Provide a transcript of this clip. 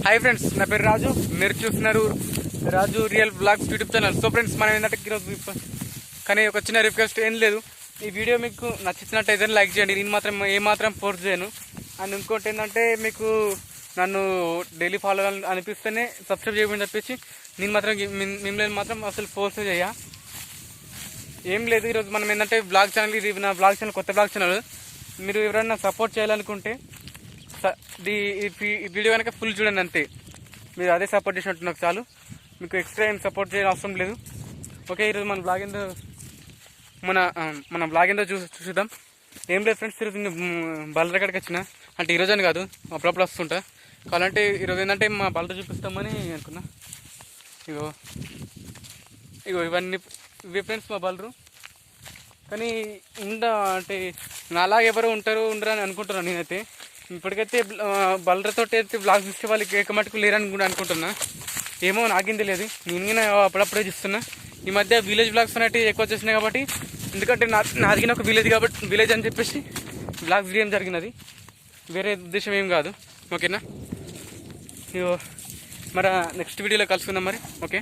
Hi friends, నా పేరు రాజు. మీరు చూస్తున్నారు Raju real blogs YouTube channel. So friends, మనం ఏంటంటే ఈరోజు కానీ ఒక చిన్న రిక్వెస్ట్ ఏం లేదు. ఈ వీడియో మీకు నచ్చినట్టయితే లైక్ చేయండి. నేను ఏమాత్రం ఫోర్స్ చేయను. అండ్ ఇంకోటి ఏంటంటే, మీకు నన్ను డైలీ ఫాలో అనిపిస్తేనే సబ్స్క్రైబ్ చేయమని చెప్పేసి నేను మాత్రం మిమ్మల్ని మాత్రం అసలు ఫోర్స్ చేయ ఏం లేదు. ఈరోజు మనం ఏంటంటే బ్లాగ్ ఛానల్, ఇది నా బ్లాగ్ ఛానల్, కొత్త బ్లాగ్ ఛానల్. మీరు ఎవరైనా సపోర్ట్ చేయాలనుకుంటే ఈ వీడియో కనుక ఫుల్ చూడండి, అంతే. మీరు అదే సపోర్ట్ చేసినట్టు నాకు చాలు. మీకు ఎక్స్ట్రా ఏం సపోర్ట్ చేయడం అవసరం లేదు. ఓకే, ఈరోజు మన బ్లాగ్ ఏందో చూద్దాం. ఏం లేదు ఫ్రెండ్స్, ఈరోజు బలర కాడికి వచ్చిన. అంటే ఈరోజు అని కాదు, అప్పుడప్పుడు వస్తుంటా. కావాలంటే ఈరోజు ఏంటంటే మా బలర చూపిస్తామని అనుకున్నా. ఇగో ఇవి ఫ్రెండ్స్ మా బలరు. కానీ అంటే నాలాగా ఎవరు ఉండరు అని అనుకుంటున్నాను నేనైతే. ఇప్పటికైతే బలరతో అయితే బ్లాగ్స్ ఇచ్చే వాళ్ళకి ఏకమట్టుకు లేరని కూడా అనుకుంటున్నా. ఏమో నాకేం తెలియదు, నేను అప్పుడప్పుడే చూస్తున్నా. ఈ మధ్య విలేజ్ బ్లాగ్స్ అనేవి ఎక్కువ వచ్చేసినాయి కాబట్టి, ఎందుకంటే నాదిగిన ఒక విలేజ్ అని చెప్పేసి బ్లాగ్స్ తీయడం జరిగినది. వేరే ఉద్దేశం ఏం కాదు. ఓకేనా, మరి నెక్స్ట్ వీడియోలో కలుసుకుందాం మరి. ఓకే.